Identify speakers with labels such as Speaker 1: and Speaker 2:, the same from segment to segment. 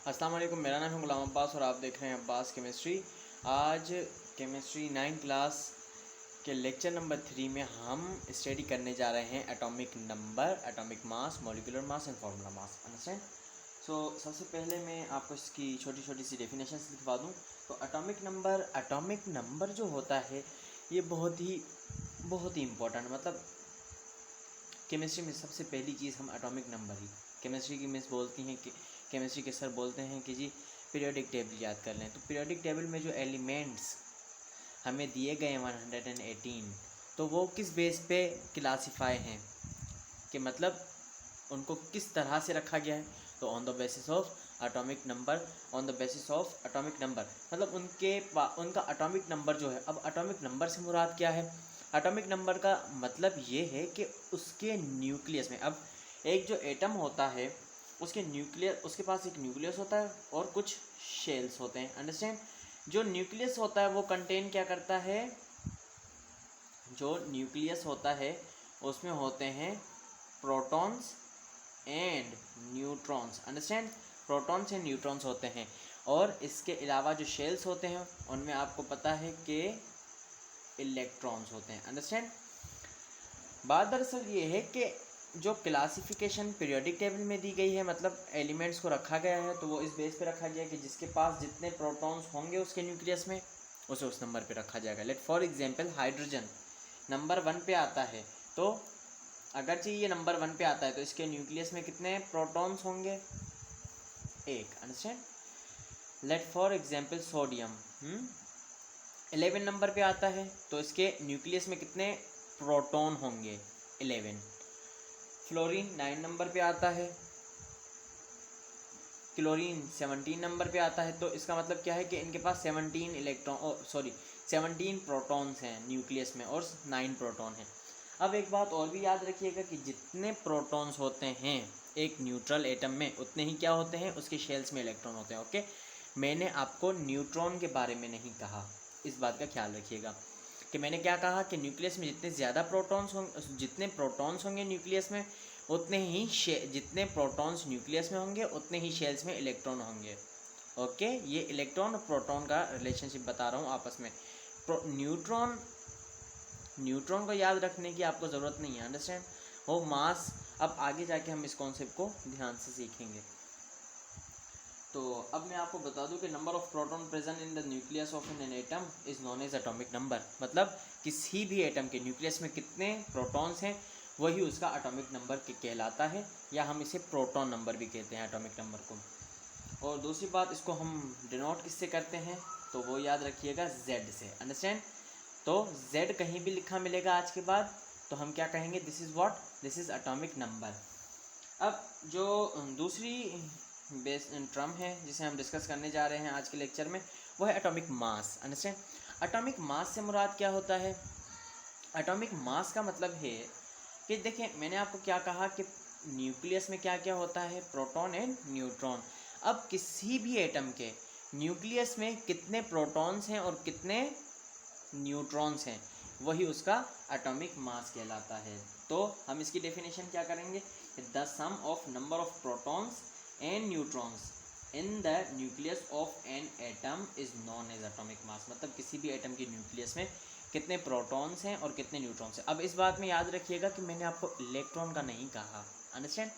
Speaker 1: अस्सलाम वालेकुम, मेरा नाम है गुलाम अब्बास और आप देख रहे हैं अब्बास केमिस्ट्री। आज केमिस्ट्री 9 क्लास के लेक्चर नंबर 3 में हम स्टडी करने जा रहे हैं atomic number, atomic mass, molecular mass and formula mass. Understand. सबसे पहले मैं आपको इसकी छोटी छोटी सी डेफिनेशंस लिखवा दूं। तो एटॉमिक नंबर जो होता है ये बहुत ही इम्पोर्टेंट, मतलब केमिस्ट्री में सबसे पहली चीज़ हम एटॉमिक नंबर ही। केमिस्ट्री की मिस बोलती हैं कि केमिस्ट्री के सर बोलते हैं कि जी पीरियोडिक टेबल याद कर लें। तो पीरियोडिक टेबल में जो एलिमेंट्स हमें दिए गए हैं 118, तो वो किस बेस पे क्लासीफाई हैं, कि मतलब उनको किस तरह से रखा गया है। तो on the basis of atomic number, on the basis of atomic number मतलब उनका एटॉमिक नंबर जो है। अब एटॉमिक नंबर से मुराद क्या है? एटॉमिक नंबर का मतलब ये है कि उसके न्यूक्लियस में, अब एक जो एटम होता है उसके पास एक न्यूक्लियस होता है और कुछ शेल्स होते हैं। अंडरस्टैंड। जो न्यूक्लियस होता है वो कंटेन क्या करता है? जो न्यूक्लियस होता है उसमें होते हैं protons and neutrons. Understand. Protons and neutrons होते हैं। और इसके अलावा जो शेल्स होते हैं उनमें आपको पता है कि इलेक्ट्रॉन्स होते हैं। अंडरस्टैंड। बात दरअसल ये है कि जो क्लासिफिकेशन पीरियोडिक टेबल में दी गई है, मतलब एलिमेंट्स को रखा गया है, तो वो इस बेस पे रखा गया है कि जिसके पास जितने प्रोटॉन्स होंगे उसके न्यूक्लियस में, उसे उस नंबर पे रखा जाएगा। Let for example hydrogen number 1 पे आता है, तो अगर ये नंबर 1 पे आता है तो इसके न्यूक्लियस में कितने प्रोटॉन्स होंगे? 1। Understand. Let for example sodium 11 number पे आता है, तो इसके न्यूक्लियस में कितने प्रोटॉन होंगे? 11। फ्लोरीन 9 नंबर पे आता है, क्लोरीन 17 नंबर पे आता है, तो इसका मतलब क्या है कि इनके पास 17 प्रोटॉन्स हैं न्यूक्लियस में और 9 प्रोटॉन हैं। अब एक बात और भी याद रखिएगा कि जितने प्रोटॉन्स होते हैं एक न्यूट्रल एटम में, उतने ही क्या होते हैं? उसके शेल्स में इलेक्ट्रॉन होते हैं। ओके, मैंने आपको न्यूट्रॉन के बारे में नहीं कहा, इस बात का ख्याल रखिएगा कि मैंने क्या कहा कि न्यूक्लियस में जितने प्रोटॉन्स होंगे न्यूक्लियस में, उतने ही जितने प्रोटॉन्स न्यूक्लियस में होंगे उतने ही शेल्स में इलेक्ट्रॉन होंगे। ओके, ये इलेक्ट्रॉन और प्रोटॉन का रिलेशनशिप बता रहा हूँ आपस में। न्यूट्रॉन को याद रखने की आपको ज़रूरत नहीं है। अंडरस्टैंड। वो मास, अब आगे जाके हम इस कॉन्सेप्ट को ध्यान से सीखेंगे। तो अब मैं आपको बता दूं कि number of proton present in the nucleus of an atom is known as atomic number. मतलब किसी भी एटम के न्यूक्लियस में कितने प्रोटॉन्स हैं वही उसका एटॉमिक नंबर कहलाता है, या हम इसे प्रोटॉन नंबर भी कहते हैं एटॉमिक नंबर को। और दूसरी बात, इसको हम डिनोट किससे करते हैं? तो वो याद रखिएगा Z से। अंडरस्टैंड। तो Z कहीं भी लिखा मिलेगा आज के बाद तो हम क्या कहेंगे? This is what? This is atomic number. अब जो दूसरी बेस टर्म है जिसे हम डिस्कस करने जा रहे हैं आज के लेक्चर में, वो है एटॉमिक मास। अंडरस्टैंड। एटॉमिक मास से मुराद क्या होता है? एटॉमिक मास का मतलब है कि देखिए, मैंने आपको क्या कहा कि न्यूक्लियस में क्या क्या होता है? Proton and neutron. अब किसी भी एटम के न्यूक्लियस में कितने प्रोटॉन्स हैं और कितने न्यूट्रॉन्स हैं, वही उसका एटॉमिक मास कहलाता है। तो हम इसकी डेफिनेशन क्या करेंगे? The sum of number of protons and neutrons in the nucleus of an atom is known as atomic mass. मतलब किसी भी एटम के न्यूक्लियस में कितने प्रोटॉन्स हैं और कितने न्यूट्रॉन्स हैं। अब इस बात में याद रखिएगा कि मैंने आपको इलेक्ट्रॉन का नहीं कहा। अंडरस्टैंड।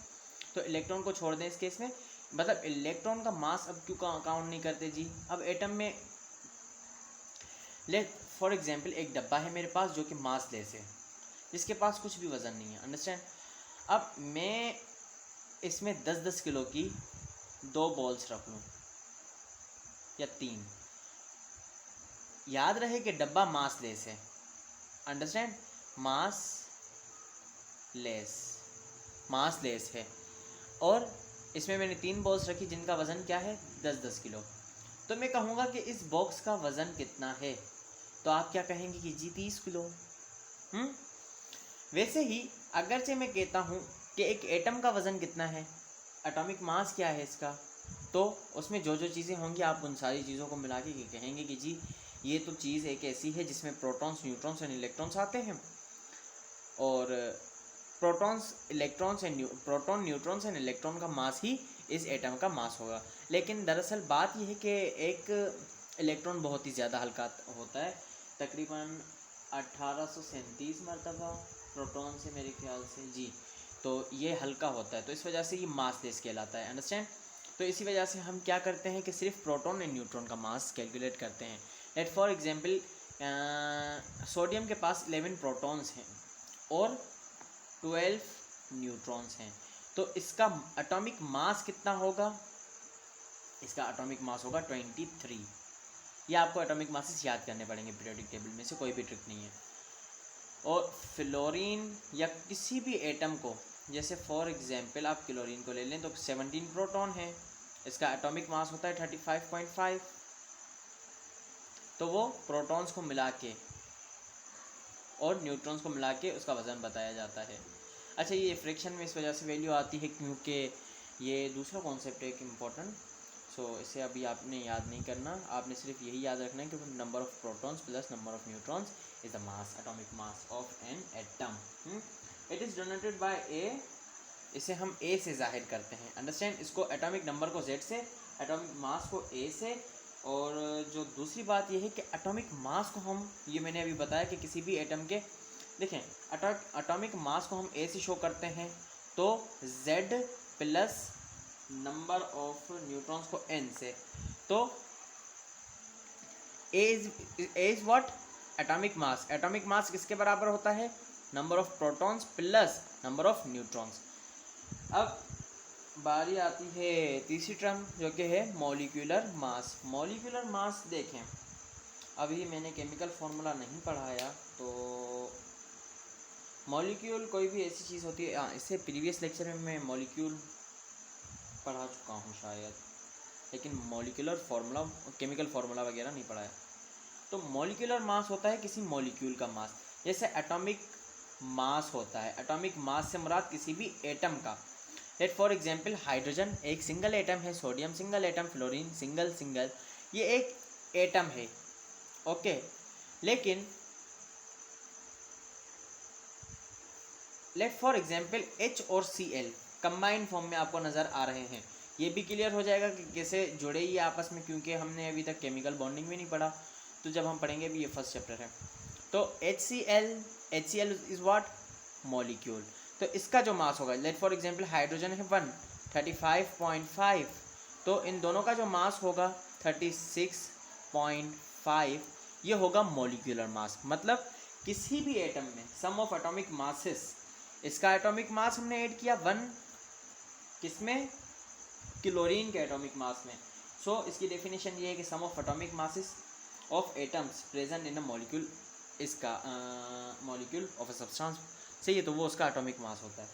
Speaker 1: तो इलेक्ट्रॉन को छोड़ दें इस केस में, मतलब इलेक्ट्रॉन का मास अब क्यों काउंट नहीं करते जी? अब एटम में लेट फॉर एग्जाम्पल एक डब्बा है मेरे पास जो कि मासलेस है, जिसके पास कुछ भी वज़न नहीं है। अंडरस्टैंड। अब मैं इसमें 10-10 किलो की 2 बॉल्स रख लूँ या 3, याद रहे कि डब्बा मासलेस है। अंडरस्टैंड। मासलेस है और इसमें मैंने 3 बॉल्स रखी जिनका वज़न क्या है? 10-10 किलो। तो मैं कहूँगा कि इस बॉक्स का वज़न कितना है, तो आप क्या कहेंगे कि जी 30 किलो। वैसे ही अगरचे मैं कहता हूँ कि एक एटम का वज़न कितना है, एटॉमिक मास क्या है इसका, तो उसमें जो जो चीज़ें होंगी आप उन सारी चीज़ों को मिला के कहेंगे कि जी ये तो चीज़ एक ऐसी है जिसमें प्रोटॉन्स, न्यूट्रॉन्स एंड इलेक्ट्रॉन्स आते हैं, और प्रोटॉन, न्यूट्रॉन्स एंड इलेक्ट्रॉन का मास ही इस एटम का मास होगा। लेकिन दरअसल बात यह है कि एक इलेक्ट्रॉन बहुत ही ज़्यादा हल्का होता है, तकरीबन 1837 मरतबा प्रोटॉन से मेरे ख्याल से जी, तो ये हल्का होता है, तो इस वजह से ये मास लेस कहलाता है। अंडरस्टैंड? तो इसी वजह से हम क्या करते हैं कि सिर्फ प्रोटॉन एंड न्यूट्रॉन का मास कैलकुलेट करते हैं। लेट फॉर एग्जांपल सोडियम के पास 11 प्रोटॉन्स हैं और 12 न्यूट्रॉन्स हैं, तो इसका एटॉमिक मास कितना होगा? इसका एटॉमिक मास होगा 23। ये आपको एटॉमिक मासेस याद करने पड़ेंगे पीरियोडिक टेबल में से, कोई भी ट्रिक नहीं है। और फ्लोरीन या किसी भी एटम को, जैसे फॉर एग्जांपल आप क्लोरीन को ले लें तो 17 प्रोटॉन है, इसका एटॉमिक मास होता है 35.5। तो वो प्रोटॉन्स को मिला के और न्यूट्रॉन्स को मिला के उसका वज़न बताया जाता है। अच्छा, ये फ्रिक्शन में इस वजह से वैल्यू आती है क्योंकि ये दूसरा कॉन्सेप्ट है एक इम्पोर्टेंट, सो इसे अभी आपने याद नहीं करना, आपने सिर्फ यही याद रखना है कि number of protons plus number of neutrons is the mass, atomic mass of an atom. It is donated by A, इसे हम ए से जाहिर करते हैं। अंडरस्टैंड? इसको एटॉमिक नंबर को जेड से, एटॉमिक मास को ए से, और जो दूसरी बात यह है कि एटॉमिक मास को हम, ये मैंने अभी बताया कि किसी भी एटम के, देखें एटॉमिक मास को हम ए से शो करते हैं तो Z plus number of neutrons को एन से, तो A is what? Atomic mass. Atomic mass किसके बराबर होता है? Number of protons plus number of neutrons. अब बारी आती है तीसरी टर्म जो कि है मॉलिक्यूलर मास। मॉलिक्यूलर मास देखें, अभी मैंने केमिकल फार्मूला नहीं पढ़ाया, तो मॉलिक्यूल कोई भी ऐसी चीज़ होती है, इससे प्रीवियस लेक्चर में मैं मॉलिक्यूल पढ़ा चुका हूँ शायद, लेकिन मॉलिक्यूलर फार्मूला, केमिकल फार्मूला वगैरह नहीं पढ़ाया। तो मॉलिक्यूलर मास होता है किसी मॉलिक्यूल का मास, जैसे एटॉमिक मास होता है। एटॉमिक मास से मुराद किसी भी एटम का। लेट फॉर एग्जांपल हाइड्रोजन एक सिंगल एटम है, sodium single atom, fluorine single, ये एक एटम है, ओके। लेकिन लेट फॉर एग्जांपल H और Cl कंबाइंड फॉर्म में आपको नज़र आ रहे हैं। ये भी क्लियर हो जाएगा कि कैसे जुड़े ये आपस में, क्योंकि हमने अभी तक केमिकल बॉन्डिंग भी नहीं पढ़ा, तो जब हम पढ़ेंगे भी, ये फर्स्ट चैप्टर है। तो HCl इज़ व्हाट? मॉलिक्यूल। तो इसका जो मास होगा, लेट फॉर एग्जांपल हाइड्रोजन है 35.5, तो इन दोनों का जो मास होगा 36.5, ये होगा मॉलिक्यूलर मास। मतलब किसी भी एटम में सम ऑफ एटॉमिक मासेस, इसका एटॉमिक मास हमने ऐड किया 1, किसमें? क्लोरीन के एटॉमिक मास में। सो इसकी डेफिनेशन ये है कि sum of atomic masses of atoms present in a molecule, इसका मॉलिक्यूल ऑफ अ सब्सटेंस, सही है, तो वो उसका एटॉमिक मास होता है।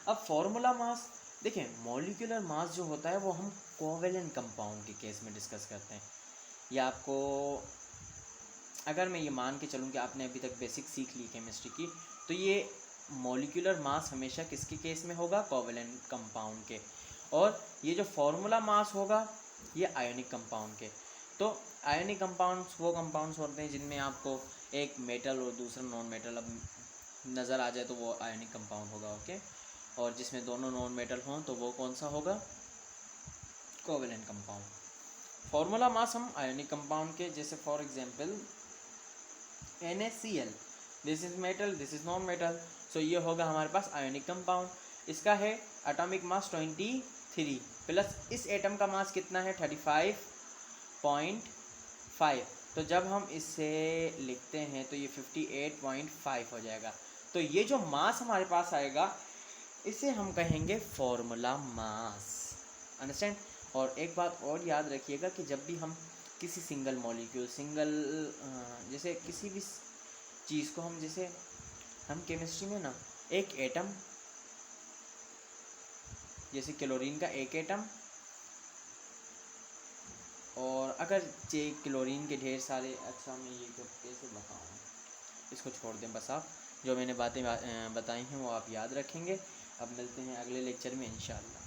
Speaker 1: अब फॉर्मूला मास देखें, मॉलिक्यूलर मास जो होता है वो हम कोवेलेंट कंपाउंड के केस में डिस्कस करते हैं। या आपको, अगर मैं ये मान के चलूँ कि आपने अभी तक बेसिक सीख ली केमिस्ट्री की, तो ये मॉलिक्यूलर मास हमेशा किसके केस में होगा? कोवेलेंट कंपाउंड के। और ये जो फॉर्मूला मास होगा ये आयोनिक कंपाउंड के। तो आयोनिक कंपाउंड्स वो कंपाउंड्स होते हैं जिनमें आपको एक मेटल और दूसरा नॉन मेटल अब नज़र आ जाए तो वो आयोनिक कंपाउंड होगा, ओके। और जिसमें दोनों नॉन मेटल हों तो वो कौन सा होगा? Covalent compound. फॉर्मूला मास हम आयोनिक कंपाउंड के, जैसे for example NaCl, this is metal, this is non metal, so ये होगा हमारे पास आयोनिक कंपाउंड। इसका है एटॉमिक मास 23 प्लस इस एटम का मास कितना है? 35.5। तो जब हम इसे लिखते हैं तो ये 58.5 हो जाएगा। तो ये जो मास हमारे पास आएगा इसे हम कहेंगे फॉर्मूला मास। अंडरस्टैंड? और एक बात और याद रखिएगा कि जब भी हम किसी सिंगल मॉलिक्यूल, जैसे किसी भी चीज़ को हम, जैसे हम केमिस्ट्री में ना एक एटम, जैसे क्लोरीन का एक एटम, और अगर क्लोरीन के ढेर सारे, अच्छा मैं ये कैसे बताऊँ, इसको छोड़ दें बस। आप जो मैंने बातें बताई हैं वो आप याद रखेंगे। अब मिलते हैं अगले लेक्चर में इंशाअल्लाह।